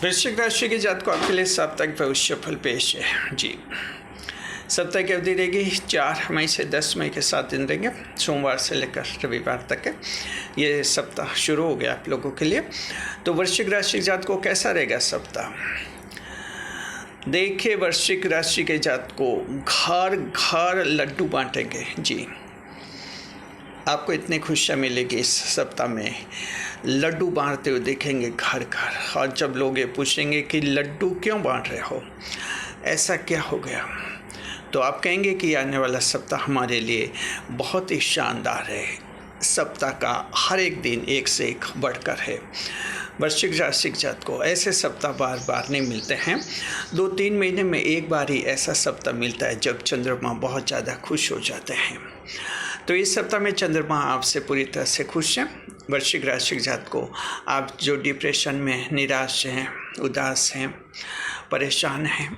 वृश्चिक राशि के जातकों आपके लिए साप्ताहिक भविष्य फल पेश है जी। सप्ताह की अवधि रहेगी 4 मई से 10 मई के 7 दिन रहेंगे, सोमवार से लेकर रविवार तक है। ये सप्ताह शुरू हो गया आप लोगों के लिए। तो वृश्चिक राशि के जातकों कैसा रहेगा सप्ताह? देखिए, वृश्चिक राशि के जातकों घर घर लड्डू बांटेंगे जी। आपको इतनी खुशियाँ मिलेगी इस सप्ताह में, लड्डू बांटते हुए देखेंगे घर घर। और जब लोग ये पूछेंगे कि लड्डू क्यों बांट रहे हो, ऐसा क्या हो गया, तो आप कहेंगे कि आने वाला सप्ताह हमारे लिए बहुत ही शानदार है। सप्ताह का हर एक दिन एक से एक बढ़कर है। वृश्चिक राशि के जातकों ऐसे सप्ताह बार बार नहीं मिलते हैं। 2-3 महीने में एक बार ही ऐसा सप्ताह मिलता है जब चंद्रमा बहुत ज़्यादा खुश हो जाते हैं। तो इस सप्ताह में चंद्रमा आपसे पूरी तरह से खुश हैं। वृश्चिक राशि के जातकों, आप जो डिप्रेशन में निराश हैं, उदास हैं, परेशान हैं,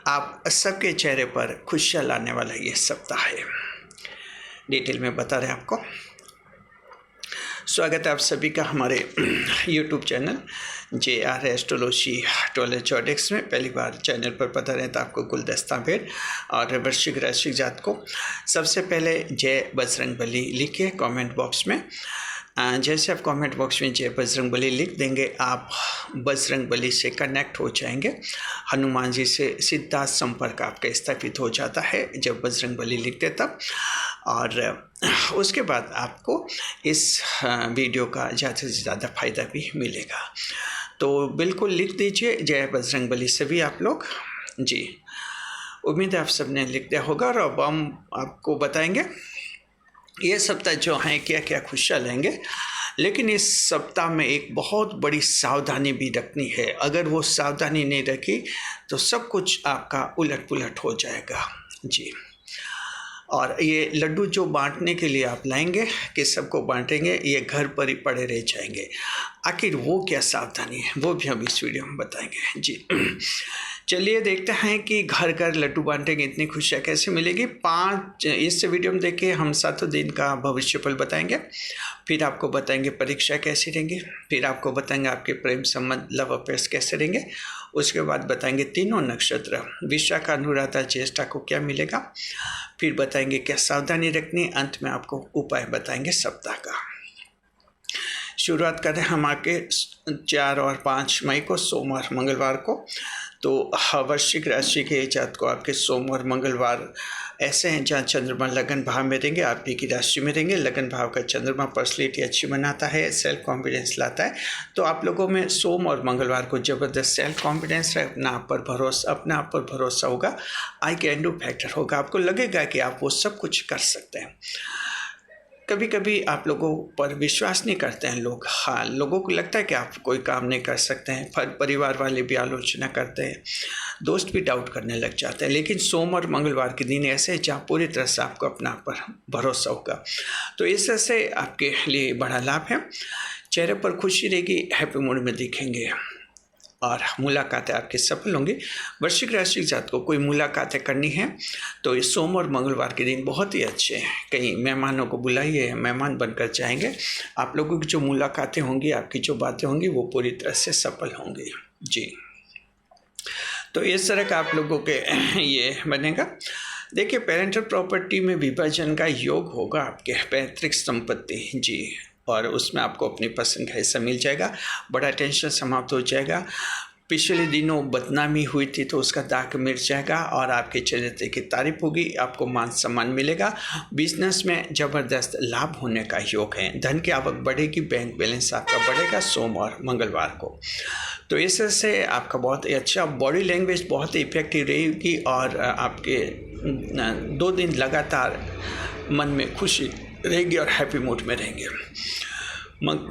आप सबके चेहरे पर खुशियाँ लाने वाला ये सप्ताह है। डिटेल में बता रहे हैं आपको। स्वागत है आप सभी का हमारे YouTube चैनल JR एस्ट्रोलॉजी टॉलेजॉडिक्स में। पहली बार चैनल पर पता रहे तो आपको गुलदस्ता भेंट। और वृश्चिक राशि जातकों, सबसे पहले जय बजरंगबली लिखिए कमेंट बॉक्स में। जैसे आप कमेंट बॉक्स में जय बजरंगबली लिख देंगे, आप बजरंगबली से कनेक्ट हो जाएंगे। हनुमान जी से सीधा संपर्क आपका स्थापित हो जाता है जब बजरंगबली लिखते तब। और उसके बाद आपको इस वीडियो का ज़्यादा से ज़्यादा फ़ायदा भी मिलेगा। तो बिल्कुल लिख दीजिए जय बजरंगबली सभी आप लोग जी। उम्मीद है आप सबने लिख दिया होगा। और अब हम आपको बताएंगे ये सप्ताह जो हैं क्या क्या खुशियाँ लेंगे। लेकिन इस सप्ताह में एक बहुत बड़ी सावधानी भी रखनी है। अगर वो सावधानी नहीं रखी तो सब कुछ आपका उलट पुलट हो जाएगा जी। और ये लड्डू जो बांटने के लिए आप लाएंगे कि सबको बांटेंगे, ये घर पर ही पड़े रह जाएंगे। आखिर वो क्या सावधानी है वो भी हम इस वीडियो में बताएंगे जी। चलिए देखते हैं कि घर घर लड्डू बांटेंगे, इतनी खुशियाँ कैसे मिलेगी। इस वीडियो में देखिए हम 7 दिन का भविष्यफल बताएंगे। फिर आपको बताएंगे परीक्षा कैसी रहेंगी। फिर आपको बताएंगे आपके प्रेम संबंध लव अफेयर्स कैसे रहेंगे। उसके बाद बताएंगे तीनों नक्षत्र विशाखा अनुराधा ज्येष्ठा को क्या मिलेगा। फिर बताएंगे क्या सावधानी रखनी। अंत में आपको उपाय बताएंगे सप्ताह का। शुरुआत करें हम आके 4 और 5 मई को सोमवार मंगलवार को। तो वृश्चिक राशि के जातकों आपके सोमवार मंगलवार ऐसे हैं जहाँ चंद्रमा लगन भाव में रहेंगे, आप ही की राशि में रहेंगे। लगन भाव का चंद्रमा पर्सनैलिटी अच्छी बनाता है, सेल्फ कॉन्फिडेंस लाता है। तो आप लोगों में सोम और मंगलवार को ज़बरदस्त सेल्फ कॉन्फिडेंस है, अपने आप पर भरोसा होगा, आई कैन डू फैक्टर होगा। आपको लगेगा कि आप वो सब कुछ कर सकते हैं। कभी कभी आप लोगों पर विश्वास नहीं करते हैं लोग। हाँ, लोगों को लगता है कि आप कोई काम नहीं कर सकते हैं। परिवार वाले भी आलोचना करते हैं, दोस्त भी डाउट करने लग जाते हैं। लेकिन सोम और मंगलवार के दिन ऐसे जहाँ पूरी तरह से आपको अपना पर भरोसा होगा। तो इस तरह से आपके लिए बड़ा लाभ है। चेहरे पर खुशी रहेगी, हैप्पी मूड में दिखेंगे और मुलाकातें आपकी सफल होंगी। वृश्चिक राशि के जातकों को कोई मुलाकातें करनी है तो इस सोम और मंगलवार के दिन बहुत ही अच्छे हैं। कहीं मेहमानों को बुलाइए, मेहमान बनकर जाएंगे। आप लोगों की जो मुलाकातें होंगी, आपकी जो बातें होंगी वो पूरी तरह से सफल होंगी जी। तो इस तरह का आप लोगों के ये बनेगा। देखिए, पेरेंटल प्रॉपर्टी में विभाजन का योग होगा, आपके पैतृक संपत्ति जी। और उसमें आपको अपनी पसंद का हिस्सा मिल जाएगा। बड़ा टेंशन समाप्त हो जाएगा। पिछले दिनों बदनामी हुई थी तो उसका दाग मिट जाएगा और आपके चरित्र की तारीफ होगी, आपको मान सम्मान मिलेगा। बिजनेस में ज़बरदस्त लाभ होने का योग है। धन की आवक बढ़ेगी, बैंक बैलेंस आपका बढ़ेगा सोम और मंगलवार को। तो इस तरह से आपका बहुत ही अच्छा बॉडी लैंग्वेज बहुत ही इफेक्टिव रहेगी। और आपके 2 दिन लगातार मन में खुशी रहेगी और हैप्पी मूड में रहेंगे।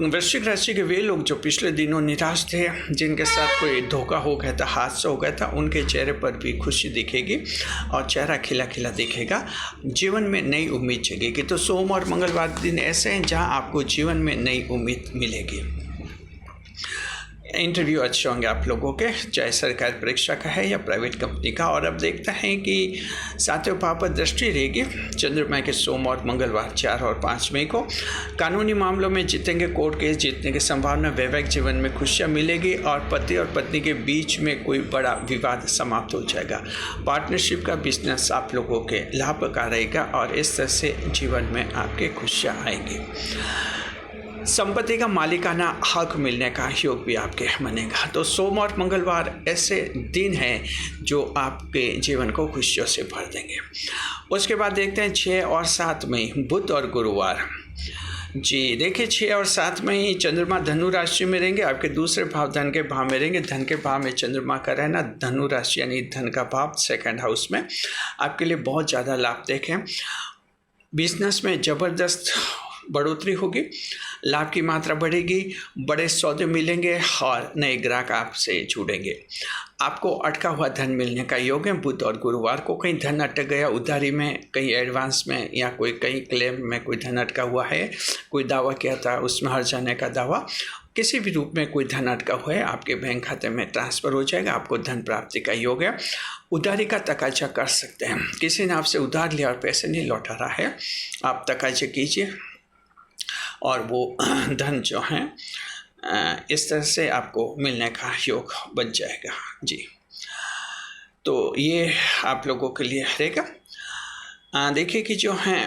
वृश्चिक राशि के वे लोग जो पिछले दिनों निराश थे, जिनके साथ कोई धोखा हो गया था, हादसा हो गया था, उनके चेहरे पर भी खुशी दिखेगी और चेहरा खिला खिला दिखेगा। जीवन में नई उम्मीद जगेगी। तो सोम और मंगलवार दिन ऐसे हैं जहां आपको जीवन में नई उम्मीद मिलेगी। इंटरव्यू अच्छे होंगे आप लोगों के, चाहे सरकारी परीक्षा का है या प्राइवेट कंपनी का। और अब देखते हैं कि सातवें भाव पर दृष्टि रहेगी चंद्रमा के सोम और मंगलवार 4 और 5 मई को। कानूनी मामलों में जीतेंगे, कोर्ट केस जीतने की संभावना, वैवाहिक जीवन में खुशियाँ मिलेगी और पति और पत्नी के बीच में कोई बड़ा विवाद समाप्त हो जाएगा। पार्टनरशिप का बिजनेस आप लोगों के लाभ का रहेगा और इस तरह से जीवन में आपके खुशियाँ आएंगी। संपत्ति का मालिकाना हक मिलने का योग भी आपके बनेगा। तो सोम और मंगलवार ऐसे दिन हैं जो आपके जीवन को खुशियों से भर देंगे। उसके बाद देखते हैं 6 और 7 मई, बुध और गुरुवार। जी देखिए, 6 और 7 मई चंद्रमा धनु राशि में रहेंगे, आपके दूसरे भाव धन के भाव में रहेंगे। धन के भाव में चंद्रमा का रहना, धनु राशि यानी धन का भाव सेकंड हाउस में, आपके लिए बहुत ज़्यादा लाभ देखें। बिजनेस में ज़बरदस्त बढ़ोतरी होगी, लाभ की मात्रा बढ़ेगी, बड़े सौदे मिलेंगे और नए ग्राहक आपसे जुड़ेंगे। आपको अटका हुआ धन मिलने का योग है बुध और गुरुवार को। कहीं धन अटक गया उधारी में, कहीं एडवांस में, या कोई कहीं क्लेम में कोई धन अटका हुआ है, कोई दावा किया था उसमें हर जाने का दावा, किसी भी रूप में कोई धन अटका हुआ है आपके बैंक खाते में ट्रांसफ़र हो जाएगा। आपको धन प्राप्ति का योग है। उधारी का तकाजा कर सकते हैं, किसी ने आपसे उधार लिया और पैसे नहीं लौटा रहा है, आप तकाजा कीजिए और वो धन जो है इस तरह से आपको मिलने का योग बन जाएगा। जी, तो ये आप लोगों के लिए रहेगा। देखिए कि जो है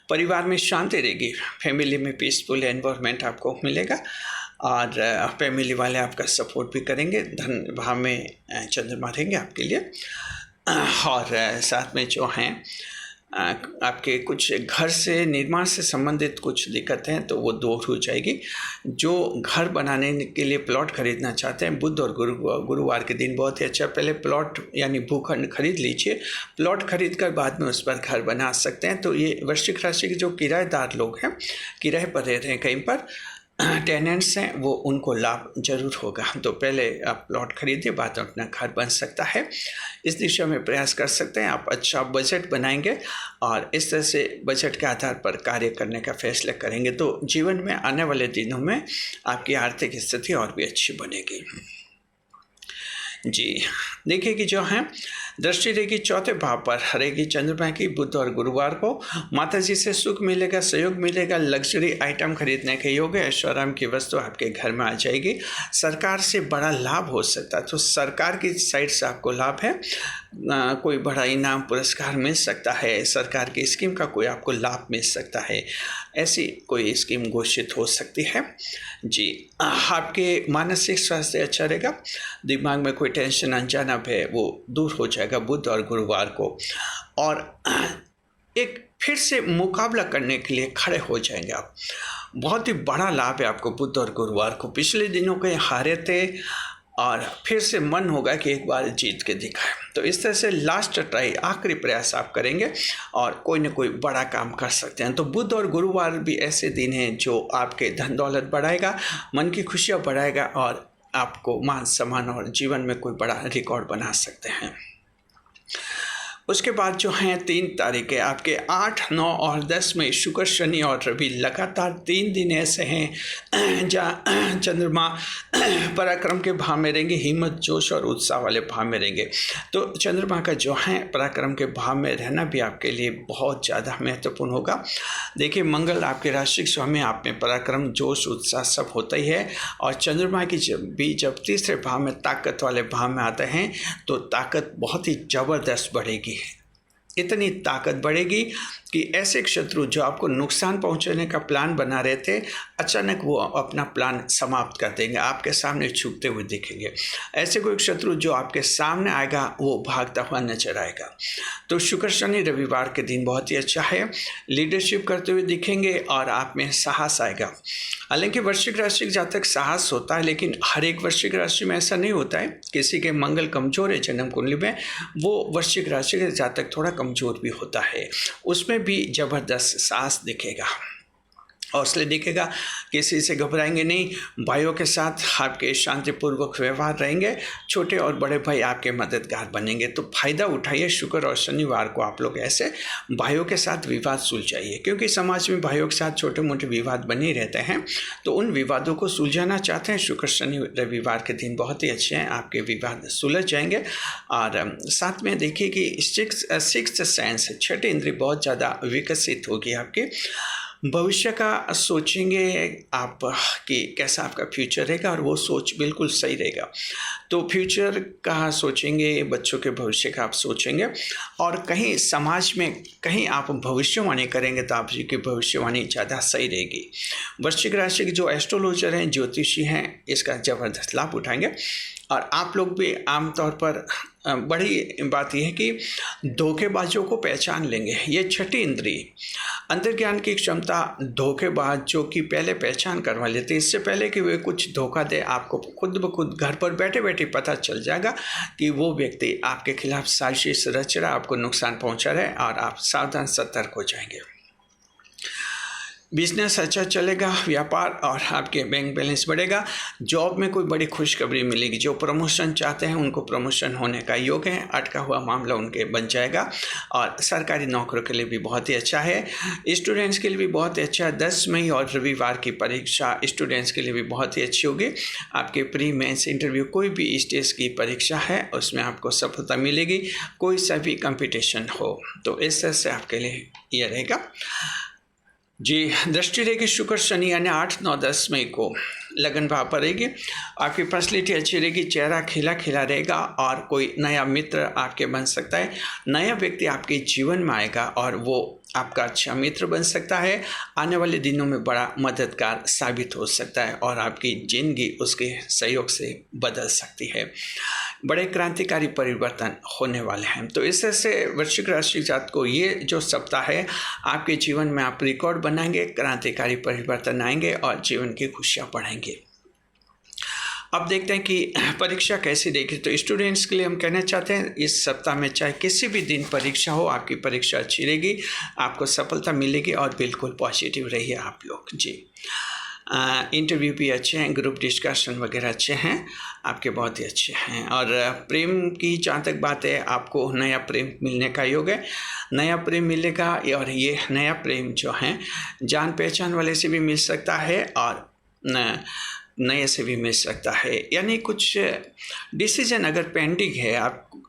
परिवार में शांति रहेगी, फैमिली में पीसफुल एनवायरनमेंट आपको मिलेगा और फैमिली वाले आपका सपोर्ट भी करेंगे। धन भाव में चंद्रमा रहेंगे आपके लिए। और साथ में जो हैं आपके कुछ घर से निर्माण से संबंधित कुछ दिक्कतें हैं तो वो दूर हो जाएगी। जो घर बनाने के लिए प्लॉट खरीदना चाहते हैं, बुध और गुरुवार के दिन बहुत ही अच्छा, पहले प्लॉट यानी भूखंड खरीद लीजिए, प्लॉट खरीद कर बाद में उस पर घर बना सकते हैं। तो ये वृश्चिक राशि के जो किराएदार लोग हैं, किराए पर रह रहे हैं कहीं पर, टेनेंट्स हैं, वो उनको लाभ जरूर होगा। तो पहले आप प्लॉट खरीदिए, बाद में अपना घर बन सकता है। इस दिशा में प्रयास कर सकते हैं। आप अच्छा बजट बनाएंगे और इस तरह से बजट के आधार पर कार्य करने का फैसला करेंगे तो जीवन में आने वाले दिनों में आपकी आर्थिक स्थिति और भी अच्छी बनेगी। जी देखिए कि जो है दृष्टि रहेगी चौथे भाव पर रहेगी चंद्रमा की बुध और गुरुवार को। माता जी से सुख मिलेगा, सहयोग मिलेगा, लग्जरी आइटम खरीदने के योग है, ऐश्वर्य की वस्तु आपके घर में आ जाएगी। सरकार से बड़ा लाभ हो सकता है, तो सरकार की साइड से आपको लाभ है, कोई बड़ा इनाम पुरस्कार मिल सकता है, सरकार की स्कीम का कोई आपको लाभ मिल सकता है, ऐसी कोई स्कीम घोषित हो सकती है। जी आपके मानसिक स्वास्थ्य अच्छा रहेगा, दिमाग में कोई टेंशन अनजाना है वो दूर हो जाएगा बुध और गुरुवार को। और एक फिर से मुकाबला करने के लिए खड़े हो जाएंगे आप। बहुत ही बड़ा लाभ है आपको बुध और गुरुवार को। पिछले दिनों कहीं हारे थे और फिर से मन होगा कि एक बार जीत के दिखाएं, तो इस तरह से लास्ट ट्राई, आखिरी प्रयास आप करेंगे और कोई न कोई बड़ा काम कर सकते हैं। तो बुध और गुरुवार भी ऐसे दिन हैं जो आपके धन दौलत बढ़ाएगा, मन की खुशियाँ बढ़ाएगा और आपको मान सम्मान और जीवन में कोई बड़ा रिकॉर्ड बना सकते हैं। उसके बाद जो हैं 3 तारीखें आपके 8, 9 और 10 में शुक्र, शनि और रवि लगातार 3 दिन ऐसे हैं जहाँ चंद्रमा पराक्रम के भाव में रहेंगे, हिम्मत, जोश और उत्साह वाले भाव में रहेंगे। तो चंद्रमा का जो है पराक्रम के भाव में रहना भी आपके लिए बहुत ज़्यादा महत्वपूर्ण होगा। देखिए मंगल आपके राशि स्वामी, आप में पराक्रम, जोश, उत्साह सब होता ही है। और चंद्रमा की जब तीसरे भाव में ताकत वाले भाव में आते हैं तो ताकत बहुत ही ज़बरदस्त बढ़ेगी। इतनी ताकत बढ़ेगी कि ऐसे शत्रु जो आपको नुकसान पहुंचाने का प्लान बना रहे थे, अचानक वो अपना प्लान समाप्त कर देंगे, आपके सामने छुपते हुए दिखेंगे। ऐसे कोई शत्रु जो आपके सामने आएगा वो भागता हुआ नजर आएगा। तो शुक्र, शनि, रविवार के दिन बहुत ही अच्छा है, लीडरशिप करते हुए दिखेंगे और आप में साहस आएगा। हालांकि वृश्चिक राशि का जातक साहस होता है, लेकिन हर एक वृश्चिक राशि में ऐसा नहीं होता है। किसी के मंगल कमजोर है जन्म कुंडली में, वो वृश्चिक राशि का जातक थोड़ा कमजोर भी होता है, उसमें भी जबरदस्त साहस दिखेगा। हौसले दिखेगा, किसी से घबराएंगे नहीं, भाइयों के साथ आपके शांतिपूर्वक व्यवहार रहेंगे, छोटे और बड़े भाई आपके मददगार बनेंगे। तो फ़ायदा उठाइए, शुक्र और शनिवार को आप लोग ऐसे भाइयों के साथ विवाद सुलझाइए, क्योंकि समाज में भाइयों के साथ छोटे मोटे विवाद बने रहते हैं। तो उन विवादों को सुलझाना चाहते हैं, शुक्र शनि रविवार के दिन बहुत ही अच्छे हैं, आपके विवाद सुलझ जाएंगे। और साथ में देखिए कि सिक्स्थ सेंस, छठी इंद्रिय बहुत ज़्यादा विकसित होगी आपकी। भविष्य का सोचेंगे आप कि कैसा आपका फ्यूचर रहेगा, और वो सोच बिल्कुल सही रहेगा। तो फ्यूचर का सोचेंगे, बच्चों के भविष्य का आप सोचेंगे, और कहीं समाज में कहीं आप भविष्यवाणी करेंगे तो आपकी भविष्यवाणी ज़्यादा सही रहेगी। वृश्चिक राशि के जो एस्ट्रोलॉजर हैं, ज्योतिषी हैं, इसका ज़बरदस्त लाभ उठाएंगे। और आप लोग भी आमतौर पर बड़ी बात यह है कि धोखेबाजों को पहचान लेंगे। ये छठी इंद्रिय, अंतर्ज्ञान की क्षमता, धोखेबाज जो कि पहले पहचान करवा लेते, इससे पहले कि वे कुछ धोखा दे, आपको खुद ब खुद घर पर बैठे बैठे पता चल जाएगा कि वो व्यक्ति आपके खिलाफ साजिश रच रहा, आपको नुकसान पहुंचा रहा है, और आप सावधान सतर्क हो जाएंगे। बिजनेस अच्छा चलेगा, व्यापार और आपके बैंक बैलेंस बढ़ेगा। जॉब में कोई बड़ी खुशखबरी मिलेगी, जो प्रमोशन चाहते हैं उनको प्रमोशन होने का योग है, अटका हुआ मामला उनके बन जाएगा। और सरकारी नौकरों के लिए भी बहुत ही अच्छा है, स्टूडेंट्स के लिए भी बहुत ही अच्छा है। 10 मई और रविवार की परीक्षा स्टूडेंट्स के लिए भी बहुत ही अच्छी होगी। आपके प्री मेंस इंटरव्यू, कोई भी स्टेज की परीक्षा है उसमें आपको सफलता मिलेगी, कोई सा भी कंपटीशन हो, तो इस तरह से आपके लिए यह रहेगा जी। दृष्टि रहेगी शुक्र शनि यानी 8, 9, 10 मई को लगन भाव पर रहेगी। आपकी पर्सनैलिटी अच्छी रहेगी, चेहरा खिला खिला रहेगा, और कोई नया मित्र आपके बन सकता है। नया व्यक्ति आपके जीवन में आएगा और वो आपका अच्छा मित्र बन सकता है, आने वाले दिनों में बड़ा मददगार साबित हो सकता है, और आपकी जिंदगी उसके सहयोग से बदल सकती है। बड़े क्रांतिकारी परिवर्तन होने वाले हैं। तो इस तरह से वृश्चिक राशि जात को ये जो सप्ताह है, आपके जीवन में आप रिकॉर्ड बनाएंगे, क्रांतिकारी परिवर्तन आएंगे और जीवन की खुशियाँ बढ़ेंगी। अब देखते हैं कि परीक्षा कैसी रहेगी। तो स्टूडेंट्स के लिए हम कहना चाहते हैं, इस सप्ताह में चाहे किसी भी दिन परीक्षा हो, आपकी परीक्षा अच्छी रहेगी, आपको सफलता मिलेगी, और बिल्कुल पॉजिटिव रहिए आप लोग जी। इंटरव्यू भी अच्छे हैं, ग्रुप डिस्कशन वगैरह अच्छे हैं, आपके बहुत ही अच्छे हैं। और प्रेम की जहाँ तक बात है, आपको नया प्रेम मिलने का योग है, नया प्रेम मिलेगा, और ये नया प्रेम जो है जान पहचान वाले से भी मिल सकता है, और नए से भी मिल सकता है। यानी कुछ डिसीजन अगर पेंडिंग है,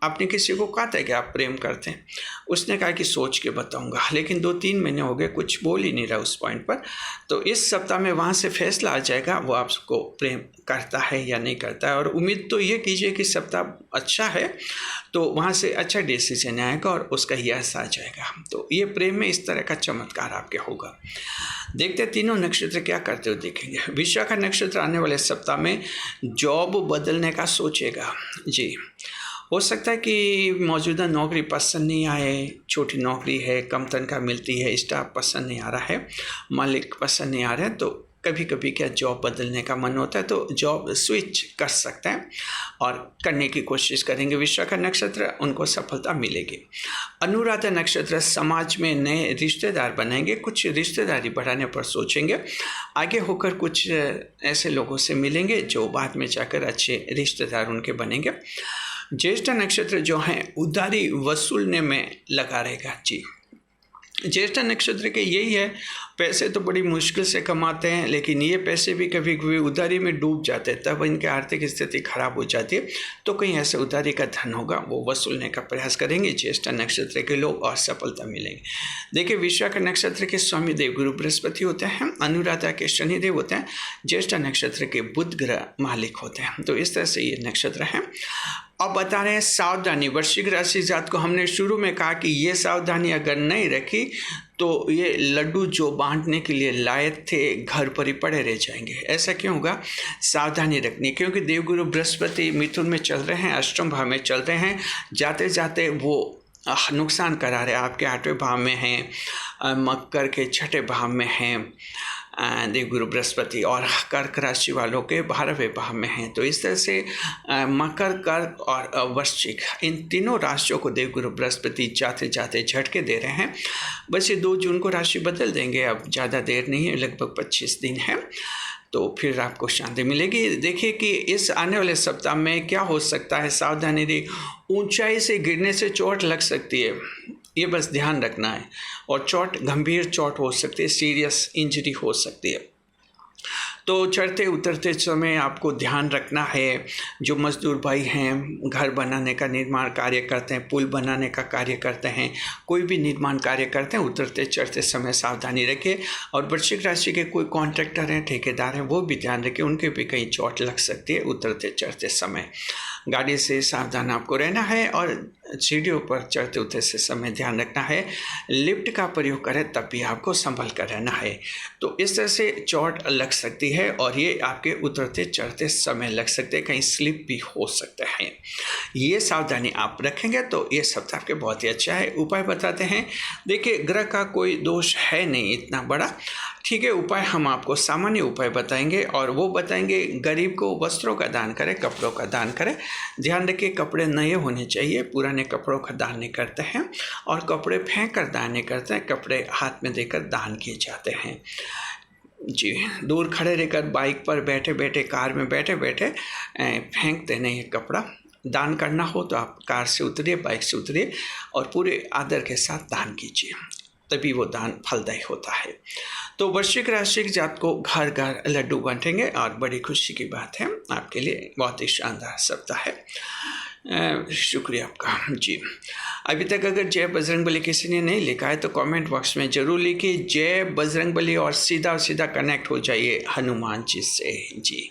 आपने किसी को कहा था कि आप प्रेम करते हैं, उसने कहा कि सोच के बताऊंगा, लेकिन 2-3 महीने हो गए, कुछ बोल ही नहीं रहा उस पॉइंट पर। तो इस सप्ताह में वहाँ से फैसला आ जाएगा, वो आपको प्रेम करता है या नहीं करता है। और उम्मीद तो ये कीजिए कि सप्ताह अच्छा है, तो वहाँ से अच्छा डिसीजन आएगा और उसका यश आ जाएगा। तो ये प्रेम में इस तरह का चमत्कार आपके होगा। देखते तीनों नक्षत्र क्या करते हो देखेंगे। विशाखा नक्षत्र आने वाले सप्ताह में जॉब बदलने का सोचेगा जी। हो सकता है कि मौजूदा नौकरी पसंद नहीं आए, छोटी नौकरी है, कम तनख्वाह मिलती है, स्टाफ पसंद नहीं आ रहा है, मालिक पसंद नहीं आ रहे हैं, तो कभी कभी क्या जॉब बदलने का मन होता है, तो जॉब स्विच कर सकते हैं और करने की कोशिश करेंगे। विशाखा नक्षत्र उनको सफलता मिलेगी। अनुराधा नक्षत्र समाज में नए रिश्तेदार बनाएंगे, कुछ रिश्तेदारी बढ़ाने पर सोचेंगे, आगे होकर कुछ ऐसे लोगों से मिलेंगे जो बाद में जाकर अच्छे रिश्तेदार उनके बनेंगे। ज्येष्ठ नक्षत्र जो है उधारी वसूलने में लगा रहेगा जी। ज्येष्ठ नक्षत्र के यही है, पैसे तो बड़ी मुश्किल से कमाते हैं, लेकिन ये पैसे भी कभी कभी उधारी में डूब जाते हैं, तब इनकी आर्थिक स्थिति खराब हो जाती है। तो कहीं ऐसे उधारी का धन होगा, वो वसूलने का प्रयास करेंगे ज्येष्ठ नक्षत्र के लोग और सफलता मिलेंगे। देखिए, विशाख नक्षत्र के स्वामी देव गुरु बृहस्पति होते हैं, अनुराधा के शनिदेव होते हैं, ज्येष्ठ नक्षत्र के बुध ग्रह मालिक होते हैं। तो इस तरह से ये नक्षत्र हैं। अब बता रहे हैं सावधानी। वृश्चिक राशि जात को हमने शुरू में कहा कि ये सावधानी अगर नहीं रखी तो ये लड्डू जो बांटने के लिए लाए थे घर पर ही पड़े रह जाएंगे। ऐसा क्यों होगा? सावधानी रखनी, क्योंकि देवगुरु बृहस्पति मिथुन में चल रहे हैं, अष्टम भाव में चल रहे हैं, जाते जाते वो नुकसान करा रहे हैं। आपके 8वें भाव में हैं, मकर के 6ठे भाव में हैं, देवगुरु बृहस्पति और कर्क राशि वालों के 12वें भाव में हैं। तो इस तरह से मकर, कर्क और वृश्चिक, इन तीनों राशियों को देवगुरु बृहस्पति जाते जाते झटके दे रहे हैं। बस ये 2 जून को राशि बदल देंगे, अब ज़्यादा देर नहीं है, लगभग 25 दिन है, तो फिर आपको शांति मिलेगी। देखिए कि इस आने वाले सप्ताह में क्या हो सकता है, सावधानी रही, ऊंचाई से गिरने से चोट लग सकती है, ये बस ध्यान रखना है। और चोट, गंभीर चोट हो सकती है, सीरियस इंजरी हो सकती है। तो चढ़ते उतरते समय आपको ध्यान रखना है। जो मजदूर भाई हैं, घर बनाने का निर्माण कार्य करते हैं, पुल बनाने का कार्य करते हैं, कोई भी निर्माण कार्य करते हैं, उतरते चढ़ते समय सावधानी रखें। और वृश्चिक राशि के कोई कॉन्ट्रैक्टर हैं, ठेकेदार हैं, वो भी ध्यान रखें, उनके भी कहीं चोट लग सकती है उतरते चढ़ते समय। गाड़ी से सावधान आपको रहना है और सीढ़ियों पर चढ़ते उतरते समय ध्यान रखना है। लिफ्ट का प्रयोग करें तब भी आपको संभल कर रहना है। तो इस तरह से चोट लग सकती है और ये आपके उतरते चढ़ते समय लग सकते हैं, कहीं स्लिप भी हो सकते हैं। ये सावधानी आप रखेंगे तो ये सप्ताह आपके बहुत ही अच्छा है। उपाय बताते हैं। देखिए, ग्रह का कोई दोष है नहीं इतना बड़ा, ठीक है। उपाय हम आपको सामान्य उपाय बताएंगे और वो बताएंगे गरीब को वस्त्रों का दान करें, कपड़ों का दान करें। ध्यान रखिए, कपड़े नए होने चाहिए, पुराने कपड़ों का दान नहीं करते हैं और कपड़े फेंक कर दान नहीं करते हैं, कपड़े हाथ में देकर दान किए जाते हैं। जी, दूर खड़े रहकर बाइक पर बैठे बैठे, कार में बैठे बैठे फेंकते नहीं है कपड़ा। दान करना हो तो आप कार से उतरिए, बाइक से उतरिए और पूरे आदर के साथ दान कीजिए, तभी वो दान फलदायी होता है। तो वृश्चिक राशि के जात को घर घर लड्डू बांटेंगे और बड़ी खुशी की बात है, आपके लिए बहुत ही शानदार सप्ताह है। शुक्रिया आपका जी। अभी तक अगर जय बजरंगबली किसी ने नहीं लिखा है तो कमेंट बॉक्स में ज़रूर लिखिए जय बजरंगबली और सीधा सीधा कनेक्ट हो जाइए हनुमान जी से जी।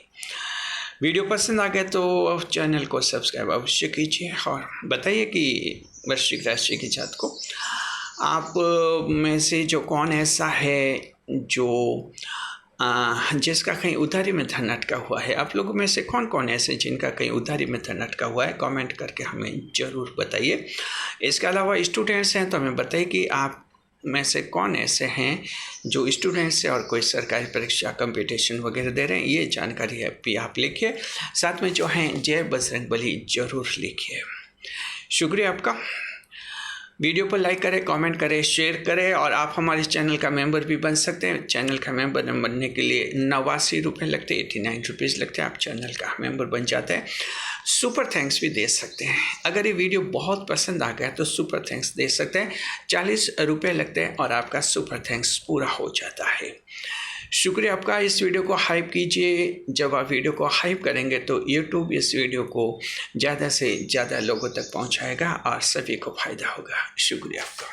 वीडियो पसंद आ गया तो चैनल को सब्सक्राइब अवश्य कीजिए और बताइए कि वृश्चिक राशि की जात को आप में से जो कौन ऐसा है जो जिसका कहीं उधारी में धन अटका हुआ है। आप लोगों में से कौन कौन ऐसे जिनका कहीं उधारी में धन अटका हुआ है, कमेंट करके हमें ज़रूर बताइए। इसके अलावा स्टूडेंट्स हैं तो हमें बताइए कि आप में से कौन ऐसे हैं जो स्टूडेंट्स हैं और कोई सरकारी परीक्षा, कंपटीशन वगैरह दे रहे हैं, ये जानकारी है भी आप लिखिए। साथ में जो हैं जय बजरंगबली ज़रूर लिखिए। शुक्रिया आपका। वीडियो पर लाइक करें, कमेंट करें, शेयर करें और आप हमारे चैनल का मेंबर भी बन सकते हैं। चैनल का मेंबर बनने के लिए 89 रुपये लगते हैं, 89 रुपीज़ लगते हैं। आप चैनल का मेंबर बन जाते हैं। सुपर थैंक्स भी दे सकते हैं। अगर ये वीडियो बहुत पसंद आ गया तो सुपर थैंक्स दे सकते हैं, 40 रुपये लगते हैं और आपका सुपर थैंक्स पूरा हो जाता है। शुक्रिया आपका। इस वीडियो को हाइप कीजिए। जब आप वीडियो को हाइप करेंगे तो YouTube इस वीडियो को ज़्यादा से ज़्यादा लोगों तक पहुंचाएगा और सभी को फ़ायदा होगा। शुक्रिया आपका।